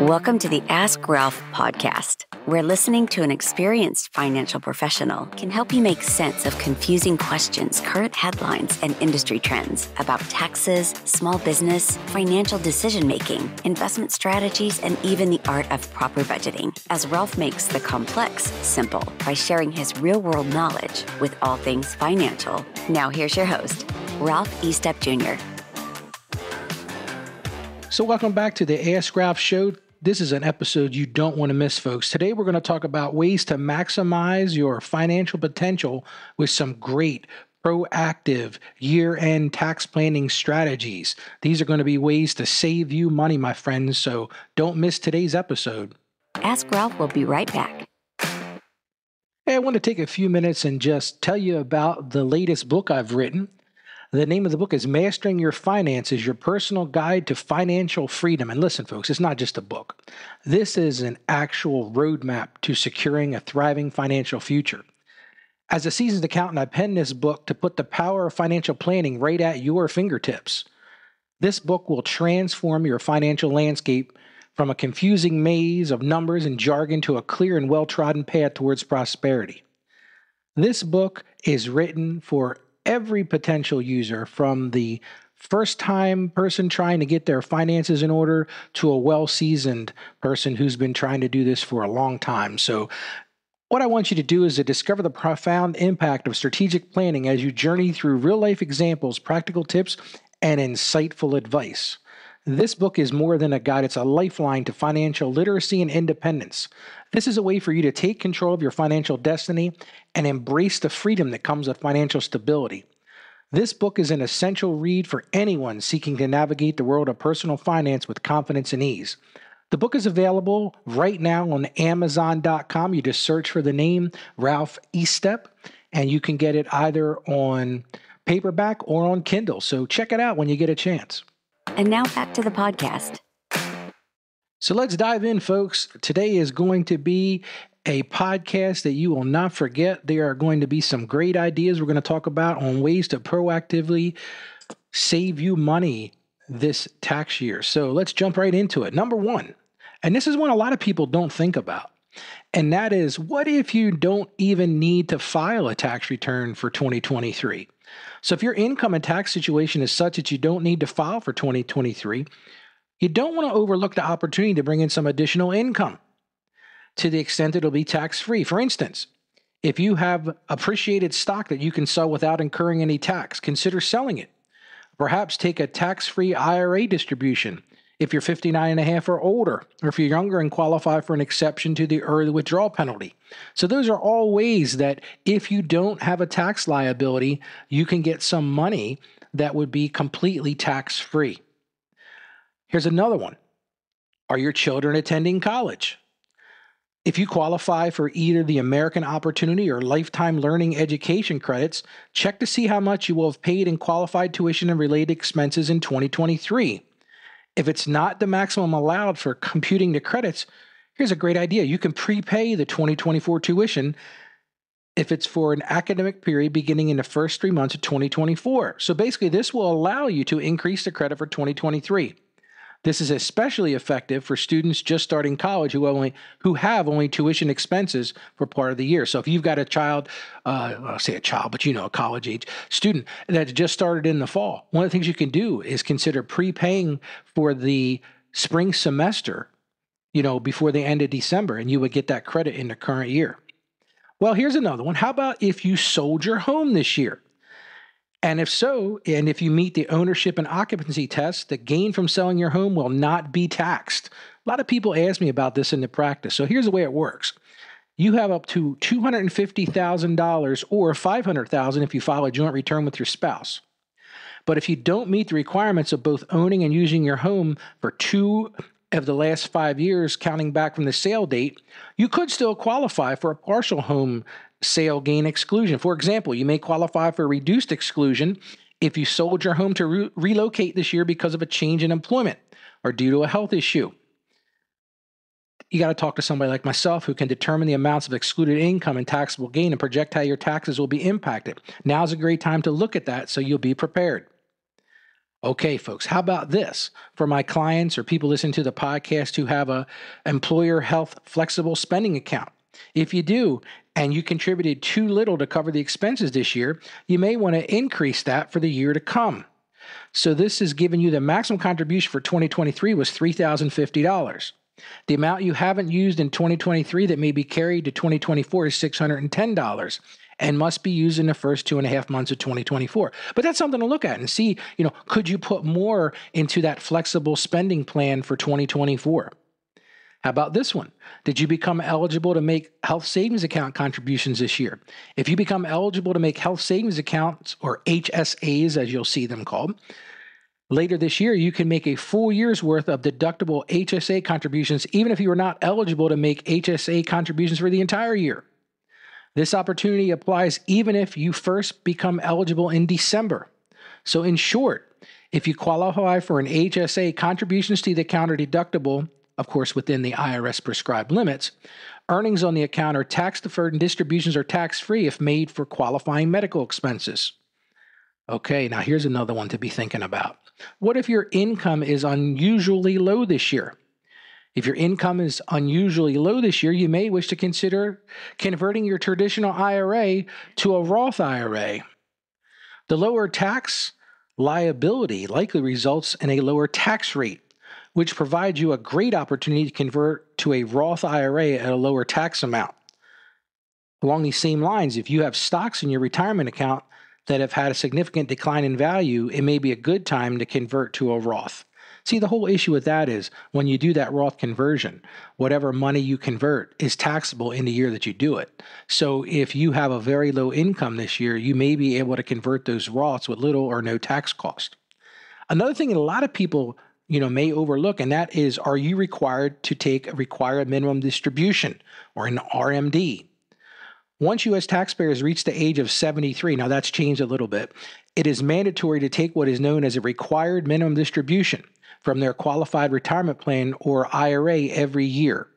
Welcome to the Ask Ralph podcast, where listening to an experienced financial professional can help you make sense of confusing questions, current headlines, and industry trends about taxes, small business, financial decision-making, investment strategies, and even the art of proper budgeting, as Ralph makes the complex simple by sharing his real-world knowledge with all things financial. Now here's your host, Ralph Estep Jr. So welcome back to the Ask Ralph show. This is an episode you don't want to miss, folks. Today, we're going to talk about ways to maximize your financial potential with some great proactive year-end tax planning strategies. These are going to be ways to save you money, my friends, so don't miss today's episode. Ask Ralph will be right back. Hey, I want to take a few minutes and just tell you about the latest book I've written. The name of the book is Mastering Your Finances, Your Personal Guide to Financial Freedom. And listen, folks, it's not just a book. This is an actual roadmap to securing a thriving financial future. As a seasoned accountant, I penned this book to put the power of financial planning right at your fingertips. This book will transform your financial landscape from a confusing maze of numbers and jargon to a clear and well-trodden path towards prosperity. This book is written for every potential user, from the first-time person trying to get their finances in order to a well-seasoned person who's been trying to do this for a long time. So what I want you to do is to discover the profound impact of strategic planning as you journey through real-life examples, practical tips, and insightful advice. This book is more than a guide. It's a lifeline to financial literacy and independence. This is a way for you to take control of your financial destiny and embrace the freedom that comes with financial stability. This book is an essential read for anyone seeking to navigate the world of personal finance with confidence and ease. The book is available right now on Amazon.com. You just search for the name Ralph Estep, and you can get it either on paperback or on Kindle. So check it out when you get a chance. And now back to the podcast. So let's dive in, folks. Today is going to be a podcast that you will not forget. There are going to be some great ideas we're going to talk about on ways to proactively save you money this tax year. So let's jump right into it. Number one, and this is one a lot of people don't think about, and that is, what if you don't even need to file a tax return for 2023? So if your income and tax situation is such that you don't need to file for 2023, you don't want to overlook the opportunity to bring in some additional income to the extent it'll be tax-free. For instance, if you have appreciated stock that you can sell without incurring any tax, consider selling it. Perhaps take a tax-free IRA distribution if you're 59 and a half or older, or if you're younger and qualify for an exception to the early withdrawal penalty. So those are all ways that if you don't have a tax liability, you can get some money that would be completely tax-free. Here's another one. Are your children attending college? If you qualify for either the American Opportunity or Lifetime Learning Education credits, check to see how much you will have paid in qualified tuition and related expenses in 2023. If it's not the maximum allowed for computing the credits, here's a great idea. You can prepay the 2024 tuition if it's for an academic period beginning in the first 3 months of 2024. So basically, this will allow you to increase the credit for 2023. This is especially effective for students just starting college who have only tuition expenses for part of the year. So if you've got a child, I'll say a child, but a college age student that just started in the fall, one of the things you can do is consider prepaying for the spring semester, before the end of December, and you would get that credit in the current year. Well, here's another one. How about if you sold your home this year? And if so, and if you meet the ownership and occupancy test, the gain from selling your home will not be taxed. A lot of people ask me about this in the practice. So here's the way it works. You have up to $250,000 or $500,000 if you file a joint return with your spouse. But if you don't meet the requirements of both owning and using your home for 2 of the last 5 years, counting back from the sale date, you could still qualify for a partial home sale gain exclusion. For example, you may qualify for a reduced exclusion if you sold your home to relocate this year because of a change in employment or due to a health issue. You got to talk to somebody like myself who can determine the amounts of excluded income and taxable gain and project how your taxes will be impacted. Now's a great time to look at that so you'll be prepared. Okay, folks, how about this for my clients or people listening to the podcast who have a employer health flexible spending account? If you do, and you contributed too little to cover the expenses this year, you may want to increase that for the year to come. So this is giving you the maximum contribution for 2023 was $3,050. The amount you haven't used in 2023 that may be carried to 2024 is $610 and must be used in the first 2.5 months of 2024. But that's something to look at and see, could you put more into that flexible spending plan for 2024? How about this one? Did you become eligible to make health savings account contributions this year? If you become eligible to make health savings accounts, or HSAs as you'll see them called, later this year, you can make a full year's worth of deductible HSA contributions, even if you are not eligible to make HSA contributions for the entire year. This opportunity applies even if you first become eligible in December. So in short, if you qualify for an HSA, contributions to the account are deductible, of course within the IRS prescribed limits. Earnings on the account are tax deferred and distributions are tax-free if made for qualifying medical expenses. Okay, now here's another one to be thinking about. What if your income is unusually low this year? If your income is unusually low this year, you may wish to consider converting your traditional IRA to a Roth IRA. The lower tax liability likely results in a lower tax rate, which provides you a great opportunity to convert to a Roth IRA at a lower tax amount. Along these same lines, if you have stocks in your retirement account that have had a significant decline in value, it may be a good time to convert to a Roth. See, the whole issue with that is when you do that Roth conversion, whatever money you convert is taxable in the year that you do it. So if you have a very low income this year, you may be able to convert those Roths with little or no tax cost. Another thing that a lot of people may overlook, and that is, are you required to take a required minimum distribution, or an RMD? Once you as taxpayers reach the age of 73, now that's changed a little bit, it is mandatory to take what is known as a required minimum distribution from their qualified retirement plan or IRA every year.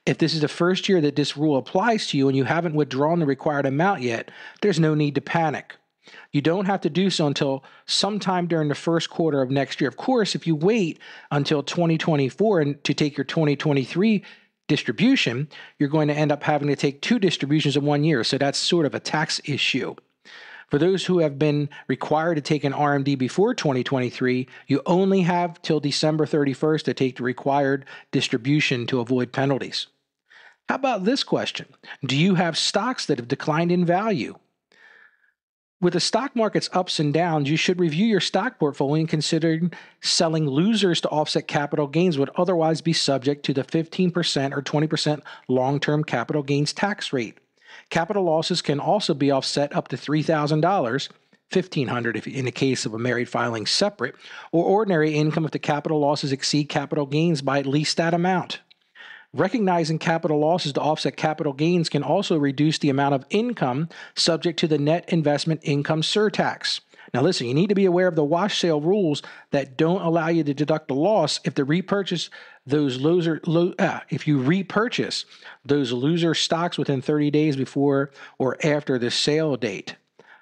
If this is the first year that this rule applies to you and you haven't withdrawn the required amount yet, there's no need to panic. You don't have to do so until sometime during the first quarter of next year. Of course, if you wait until 2024 and to take your 2023 distribution, you're going to end up having to take 2 distributions in 1 year. So that's sort of a tax issue. For those who have been required to take an RMD before 2023, you only have till December 31st to take the required distribution to avoid penalties. How about this question? Do you have stocks that have declined in value? With the stock market's ups and downs, you should review your stock portfolio and consider selling losers to offset capital gains would otherwise be subject to the 15% or 20% long-term capital gains tax rate. Capital losses can also be offset up to $3,000, $1,500 if in the case of a married filing separate, or ordinary income if the capital losses exceed capital gains by at least that amount. Recognizing capital losses to offset capital gains can also reduce the amount of income subject to the net investment income surtax. Now listen, you need to be aware of the wash sale rules that don't allow you to deduct the loss if you repurchase those loser stocks within 30 days before or after the sale date.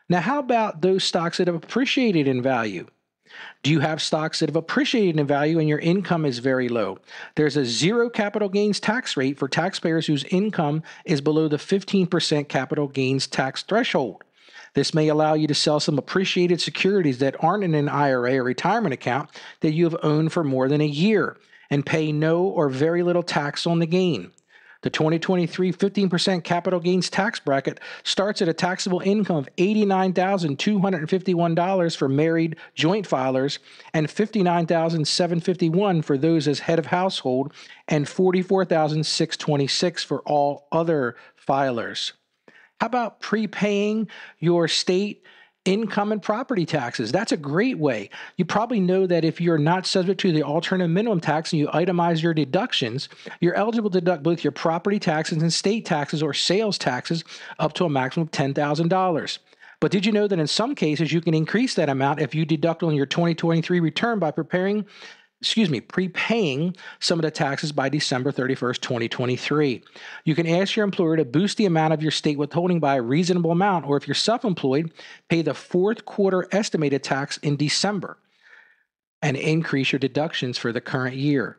Now, how about those stocks that have appreciated in value? Do you have stocks that have appreciated in value and your income is very low? There's a 0 capital gains tax rate for taxpayers whose income is below the 15% capital gains tax threshold. This may allow you to sell some appreciated securities that aren't in an IRA or retirement account that you have owned for more than a year and pay no or very little tax on the gain. The 2023 15% capital gains tax bracket starts at a taxable income of $89,251 for married joint filers and $59,751 for those as head of household and $44,626 for all other filers. How about prepaying your state income and property taxes? That's a great way. You probably know that if you're not subject to the alternative minimum tax and you itemize your deductions, you're eligible to deduct both your property taxes and state taxes or sales taxes up to a maximum of $10,000. But did you know that in some cases you can increase that amount if you deduct on your 2023 return by prepaying some of the taxes by December 31st, 2023. You can ask your employer to boost the amount of your state withholding by a reasonable amount, or if you're self-employed, pay the 4th quarter estimated tax in December. and increase your deductions for the current year.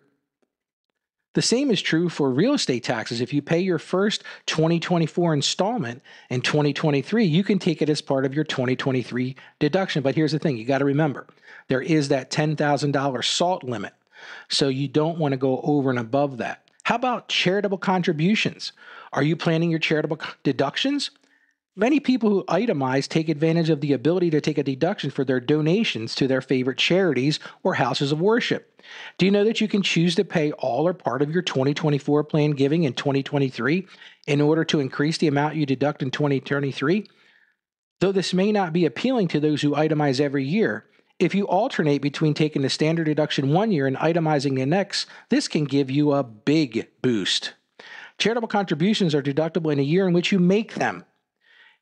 The same is true for real estate taxes. If you pay your first 2024 installment in 2023, you can take it as part of your 2023 deduction. But here's the thing, you got to remember, there is that $10,000 SALT limit. So you don't want to go over and above that. How about charitable contributions? Are you planning your charitable deductions? Many people who itemize take advantage of the ability to take a deduction for their donations to their favorite charities or houses of worship. Do you know that you can choose to pay all or part of your 2024 planned giving in 2023 in order to increase the amount you deduct in 2023? Though this may not be appealing to those who itemize every year, if you alternate between taking the standard deduction one year and itemizing the next, this can give you a big boost. Charitable contributions are deductible in a year in which you make them.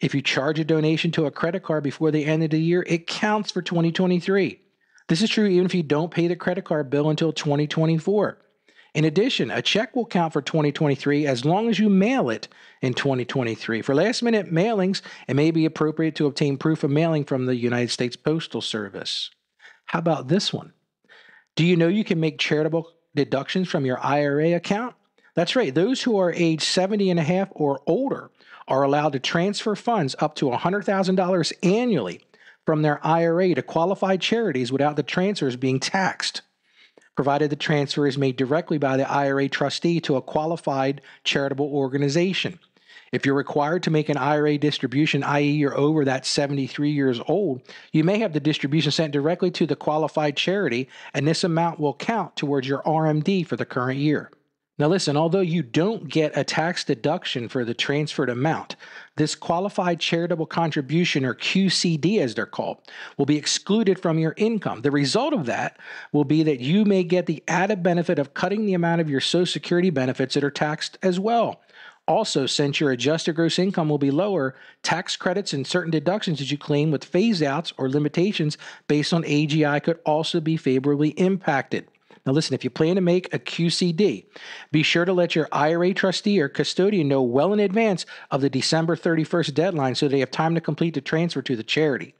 If you charge a donation to a credit card before the end of the year, it counts for 2023. This is true even if you don't pay the credit card bill until 2024. In addition, a check will count for 2023 as long as you mail it in 2023. For last-minute mailings, it may be appropriate to obtain proof of mailing from the United States Postal Service. How about this one? Do you know you can make charitable deductions from your IRA account? That's right. Those who are age 70 and a half or older are allowed to transfer funds up to $100,000 annually from their IRA to qualified charities without the transfers being taxed, provided the transfer is made directly by the IRA trustee to a qualified charitable organization. If you're required to make an IRA distribution, i.e. you're over that 73 years old, you may have the distribution sent directly to the qualified charity, and this amount will count towards your RMD for the current year. Now listen, although you don't get a tax deduction for the transferred amount, this qualified charitable contribution, or QCD as they're called, will be excluded from your income. The result of that will be that you may get the added benefit of cutting the amount of your Social Security benefits that are taxed as well. Also, since your adjusted gross income will be lower, tax credits and certain deductions that you claim with phase-outs or limitations based on AGI could also be favorably impacted. Now listen, if you plan to make a QCD, be sure to let your IRA trustee or custodian know well in advance of the December 31st deadline so they have time to complete the transfer to the charity.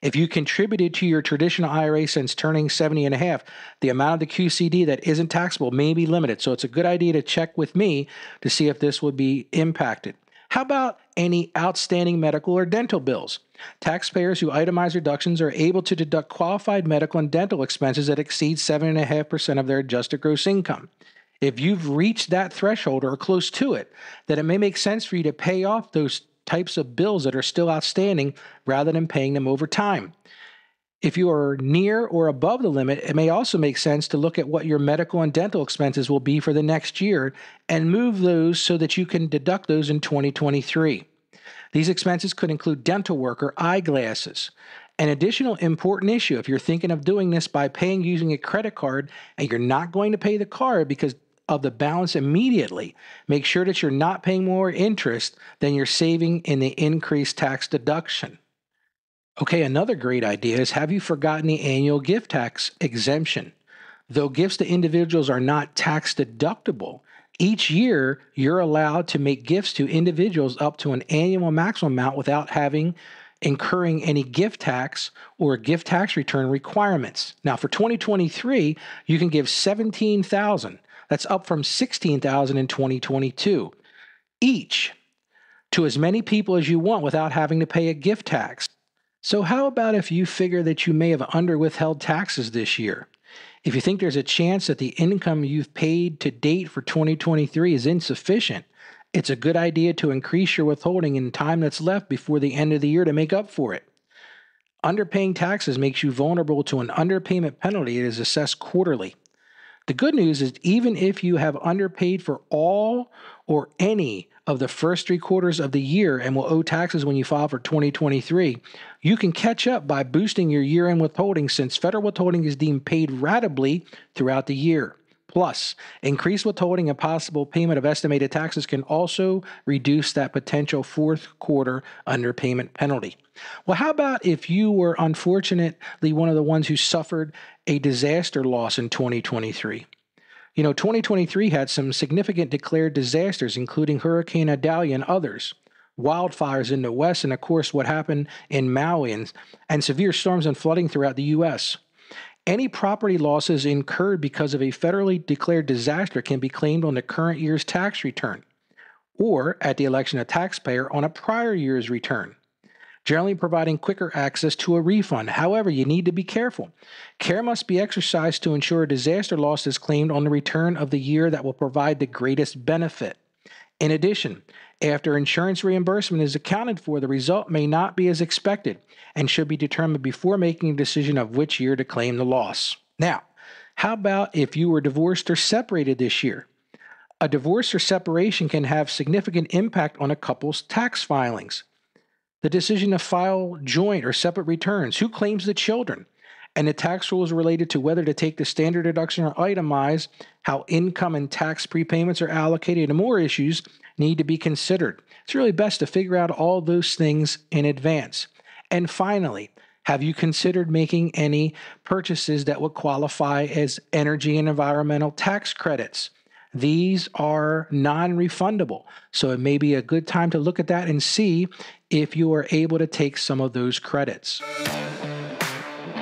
If you contributed to your traditional IRA since turning 70 and a half, the amount of the QCD that isn't taxable may be limited, so it's a good idea to check with me to see if this would be impacted. How about any outstanding medical or dental bills? Taxpayers who itemize reductions are able to deduct qualified medical and dental expenses that exceed 7.5% of their adjusted gross income. If you've reached that threshold or close to it, then it may make sense for you to pay off those types of bills that are still outstanding rather than paying them over time. If you are near or above the limit, it may also make sense to look at what your medical and dental expenses will be for the next year and move those so that you can deduct those in 2023. These expenses could include dental work or eyeglasses. An additional important issue, if you're thinking of doing this by paying using a credit card and you're not going to pay the card because of the balance immediately, make sure that you're not paying more interest than you're saving in the increased tax deduction. Okay, another great idea is, have you forgotten the annual gift tax exemption? Though gifts to individuals are not tax deductible, each year you're allowed to make gifts to individuals up to an annual maximum amount without incurring any gift tax or gift tax return requirements. Now for 2023, you can give $17,000. That's up from $16,000 in 2022. Each to as many people as you want without having to pay a gift tax. So how about if you figure that you may have underwithheld taxes this year? If you think there's a chance that the income you've paid to date for 2023 is insufficient, it's a good idea to increase your withholding in time that's left before the end of the year to make up for it. Underpaying taxes makes you vulnerable to an underpayment penalty that is assessed quarterly. The good news is, even if you have underpaid for all or any of the first 3 quarters of the year and will owe taxes when you file for 2023, you can catch up by boosting your year-end withholding, since federal withholding is deemed paid ratably throughout the year. Plus, increased withholding and possible payment of estimated taxes can also reduce that potential fourth quarter underpayment penalty. Well, how about if you were unfortunately one of the ones who suffered a disaster loss in 2023? 2023 had some significant declared disasters, including Hurricane Idalia and others, wildfires in the West, and of course what happened in Maui, and severe storms and flooding throughout the U.S. Any property losses incurred because of a federally declared disaster can be claimed on the current year's tax return or at the election of taxpayer on a prior year's return, generally providing quicker access to a refund. However, you need to be careful. Care must be exercised to ensure a disaster loss is claimed on the return of the year that will provide the greatest benefit. In addition, after insurance reimbursement is accounted for, the result may not be as expected and should be determined before making a decision of which year to claim the loss. Now, how about if you were divorced or separated this year? A divorce or separation can have significant impact on a couple's tax filings. The decision to file joint or separate returns, who claims the children, and the tax rules related to whether to take the standard deduction or itemize, how income and tax prepayments are allocated, and more issues need to be considered. It's really best to figure out all those things in advance. And finally, have you considered making any purchases that would qualify as energy and environmental tax credits? These are non-refundable, so it may be a good time to look at that and see if you are able to take some of those credits.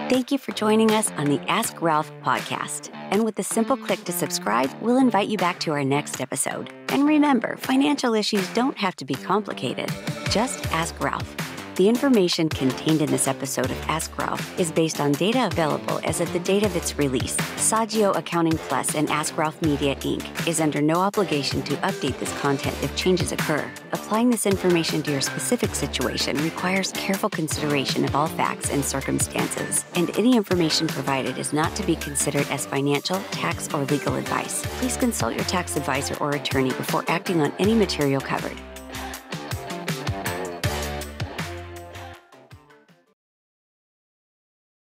Thank you for joining us on the Ask Ralph podcast. And with a simple click to subscribe, we'll invite you back to our next episode. And remember, financial issues don't have to be complicated. Just ask Ralph. The information contained in this episode of Ask Ralph is based on data available as of the date of its release. Saggio Accounting Plus and Ask Ralph Media, Inc. is under no obligation to update this content if changes occur. Applying this information to your specific situation requires careful consideration of all facts and circumstances, and any information provided is not to be considered as financial, tax, or legal advice. Please consult your tax advisor or attorney before acting on any material covered.